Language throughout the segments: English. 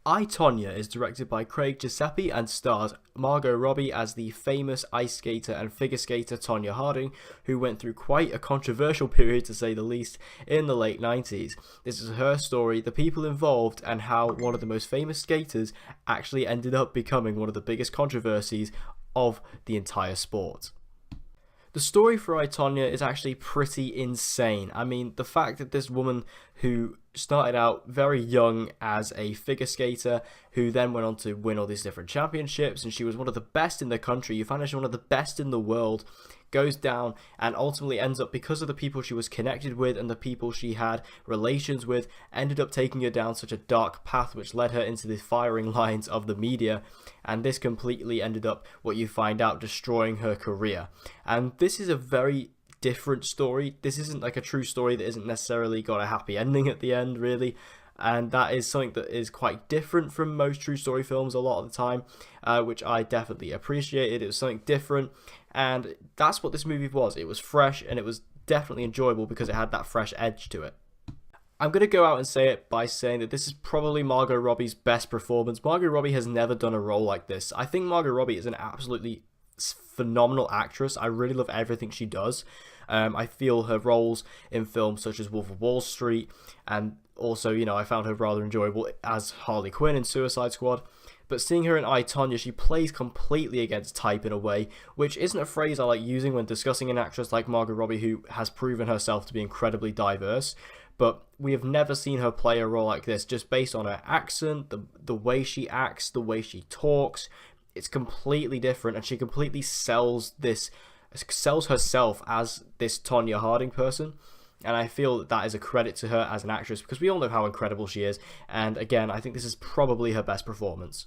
I, Tonya is directed by Craig Giuseppe and stars Margot Robbie as the famous ice skater and figure skater Tonya Harding, who went through quite a controversial period to say the least in the late 90s. This is her story, the people involved, and how one of the most famous skaters actually ended up becoming one of the biggest controversies of the entire sport. The story for I, Tonya is actually pretty insane. I mean, the fact that this woman who started out very young as a figure skater, who then went on to win all these different championships, and she was one of the best in the country, you find out she's one of the best in the world, goes down and ultimately ends up, because of the people she was connected with and the people she had relations with, ended up taking her down such a dark path which led her into the firing lines of the media, and this completely ended up, what you find out, destroying her career. And this is a very different story. This isn't like a true story that isn't necessarily got a happy ending at the end, really. And that is something that is quite different from most true story films a lot of the time, which I definitely appreciated. It was something different, and that's what this movie was. It was fresh, and it was definitely enjoyable because it had that fresh edge to it. I'm going to go out and say it by saying that this is probably Margot Robbie's best performance. Margot Robbie has never done a role like this. I think Margot Robbie is an absolutely phenomenal actress. I really love everything she does. I feel her roles in films such as Wolf of Wall Street, and also, you know, I found her rather enjoyable as Harley Quinn in Suicide Squad. But seeing her in I, Tonya, she plays completely against type in a way, which isn't a phrase I like using when discussing an actress like Margot Robbie, who has proven herself to be incredibly diverse. But we have never seen her play a role like this, just based on her accent, the way she acts, the way she talks. It's completely different, and she completely sells herself as this Tonya Harding person. And I feel that that is a credit to her as an actress, because we all know how incredible she is. And again, I think this is probably her best performance.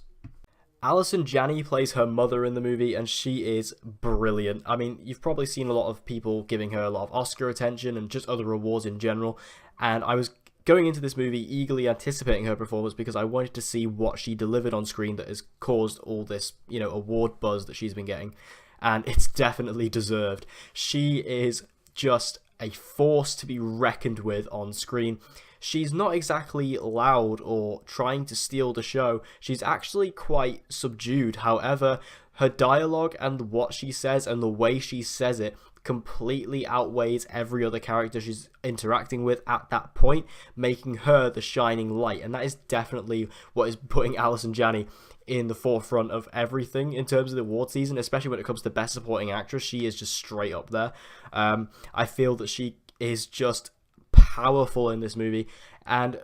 Allison Janney plays her mother in the movie, and she is brilliant. I mean, you've probably seen a lot of people giving her a lot of Oscar attention and just other awards in general. And I was going into this movie eagerly anticipating her performance because I wanted to see what she delivered on screen that has caused all this, you know, award buzz that she's been getting. And it's definitely deserved. She is just a force to be reckoned with on screen. She's not exactly loud or trying to steal the show. She's actually quite subdued. However, her dialogue and what she says and the way she says it completely outweighs every other character she's interacting with at that point, making her the shining light. And that is definitely what is putting Allison Janney in the forefront of everything in terms of the award season, especially when it comes to Best Supporting Actress. She is just straight up there. I feel that she is just powerful in this movie, and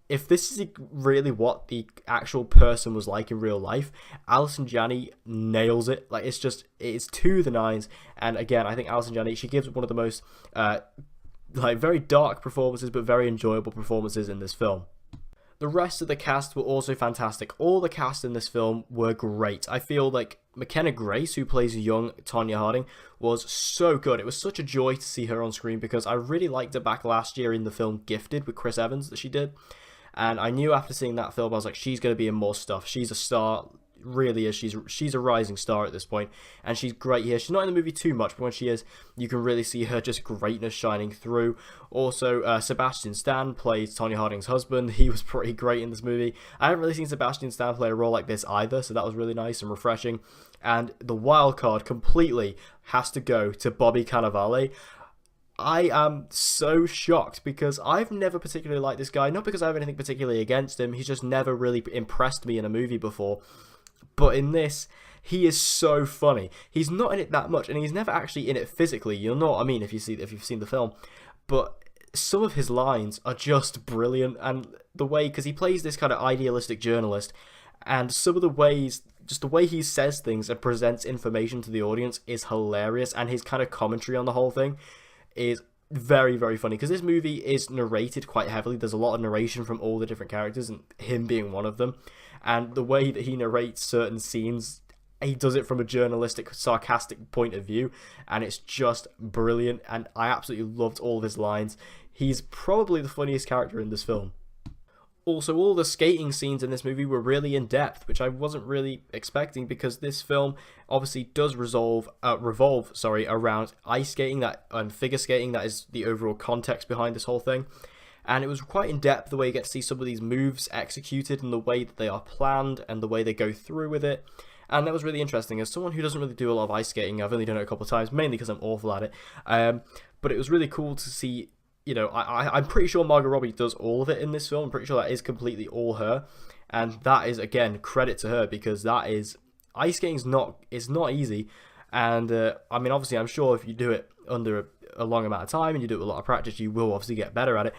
if this is really what the actual person was like in real life, Allison Janney nails it. Like, it's to the nines. And again, I think Allison Janney, she gives one of the most very dark performances, but very enjoyable performances in this film. The rest of the cast were also fantastic. All the cast in this film were great. I feel like Mckenna Grace, who plays young Tonya Harding, was so good. It was such a joy to see her on screen because I really liked her back last year in the film Gifted with Chris Evans that she did. And I knew after seeing that film, I was like, she's going to be in more stuff. She's a star, really is. She's a rising star at this point, and she's great here. She's not in the movie too much, but when she is, you can really see her just greatness shining through. Also, Sebastian Stan plays Tonya Harding's husband. He was pretty great in this movie. I haven't really seen Sebastian Stan play a role like this either, so that was really nice and refreshing. And the wild card completely has to go to Bobby Cannavale. I am so shocked because I've never particularly liked this guy, not because I have anything particularly against him, he's just never really impressed me in a movie before. But in this, he is so funny. He's not in it that much, and he's never actually in it physically, you know what I mean, if you've seen the film. But some of his lines are just brilliant, and the way, because he plays this kind of idealistic journalist, and some of the ways, just the way he says things and presents information to the audience is hilarious, and his kind of commentary on the whole thing is very, very funny, because this movie is narrated quite heavily. There's a lot of narration from all the different characters, and him being one of them. And the way that he narrates certain scenes, he does it from a journalistic, sarcastic point of view, and it's just brilliant, and I absolutely loved all of his lines. He's probably the funniest character in this film. Also, all the skating scenes in this movie were really in depth, which I wasn't really expecting, because this film obviously does revolve around ice skating and figure skating. That is the overall context behind this whole thing. And it was quite in depth, the way you get to see some of these moves executed and the way that they are planned and the way they go through with it. And that was really interesting. As someone who doesn't really do a lot of ice skating, I've only done it a couple of times, mainly because I'm awful at it. But it was really cool to see. I'm pretty sure Margot Robbie does all of it in this film. I'm pretty sure that is completely all her. And that is, again, credit to her, because ice skating is not easy. And, obviously, I'm sure if you do it under a long amount of time and you do it with a lot of practice, you will obviously get better at it.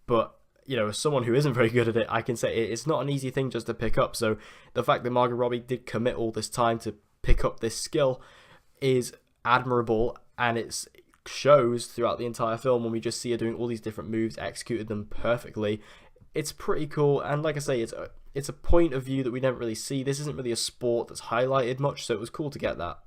But, as someone who isn't very good at it, I can say it's not an easy thing just to pick up. So the fact that Margot Robbie did commit all this time to pick up this skill is admirable, and it shows throughout the entire film when we just see her doing all these different moves, executed them perfectly. It's pretty cool, and like I say, it's a point of view that we don't really see. This isn't really a sport that's highlighted much, so it was cool to get that.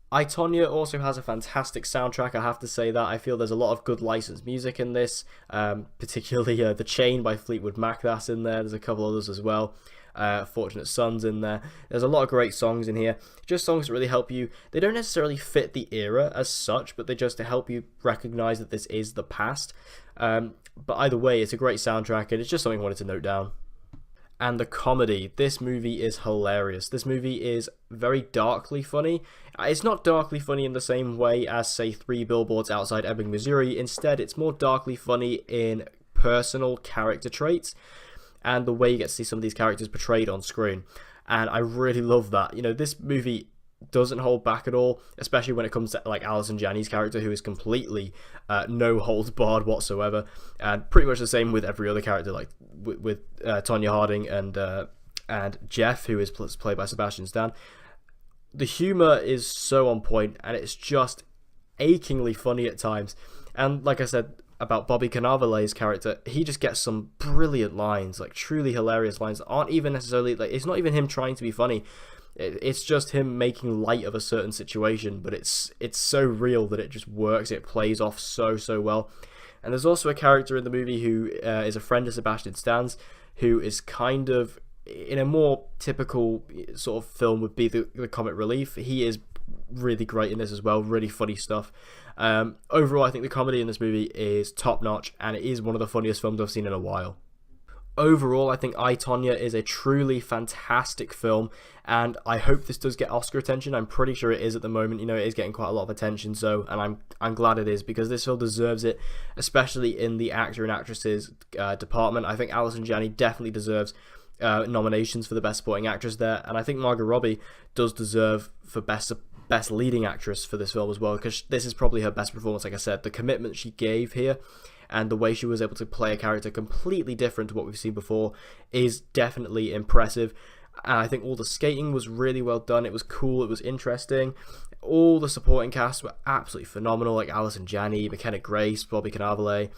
I, Tonya also has a fantastic soundtrack, I have to say that. I feel there's a lot of good licensed music in this, particularly The Chain by Fleetwood Mac, that's in there. There's a couple others as well. Fortunate Son's in there. There's a lot of great songs in here. Just songs that really help you. They don't necessarily fit the era as such, but they just to help you recognize that this is the past. But either way, it's a great soundtrack, and it's just something I wanted to note down. And the comedy. This movie is hilarious. This movie is very darkly funny. It's not darkly funny in the same way as, say, 3 Billboards Outside Ebbing, Missouri. Instead, it's more darkly funny in personal character traits and the way you get to see some of these characters portrayed on screen. And I really love that. This movie doesn't hold back at all, especially when it comes to like Allison Janney's character, who is completely no holds barred whatsoever, and pretty much the same with every other character, like with Tonya Harding and Jeff, who is played by Sebastian Stan. The humor is so on point, and it's just achingly funny at times. And like I said about Bobby Cannavale's character, he just gets some brilliant lines, like truly hilarious lines that aren't even necessarily like, it's not even him trying to be funny. It's just him making light of a certain situation, but it's so real that it just works. It plays off so well. And there's also a character in the movie who is a friend of Sebastian Stan's, who is kind of, in a more typical sort of film, would be the comic relief. He is really great in this as well, really funny stuff. Overall, I think the comedy in this movie is top notch, and it is one of the funniest films I've seen in a while. Overall, I think I, Tonya is a truly fantastic film, and I hope this does get Oscar attention. I'm pretty sure it is at the moment. It is getting quite a lot of attention, and I'm glad it is, because this film deserves it, especially in the actor and actresses department. I think Allison Janney definitely deserves nominations for the Best Supporting Actress there, and I think Margot Robbie does deserve for Best Leading Actress for this film as well, because this is probably her best performance. Like I said, the commitment she gave here and the way she was able to play a character completely different to what we've seen before is definitely impressive. And I think all the skating was really well done. It was cool, it was interesting. All the supporting cast were absolutely phenomenal, like Allison Janney, Mckenna Grace, Bobby Cannavale.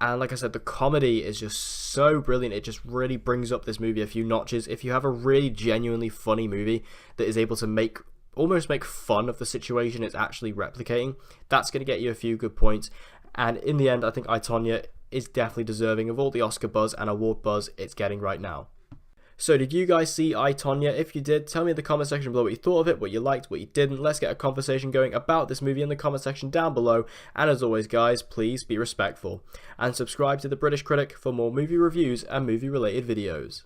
And like I said, the comedy is just so brilliant. It just really brings up this movie a few notches. If you have a really genuinely funny movie that is able to almost make fun of the situation it's actually replicating, that's going to get you a few good points. And in the end, I think I, Tonya is definitely deserving of all the Oscar buzz and award buzz it's getting right now. So did you guys see I, Tonya? If you did, tell me in the comment section below what you thought of it, what you liked, what you didn't. Let's get a conversation going about this movie in the comment section down below. And as always, guys, please be respectful. And subscribe to The British Critic for more movie reviews and movie-related videos.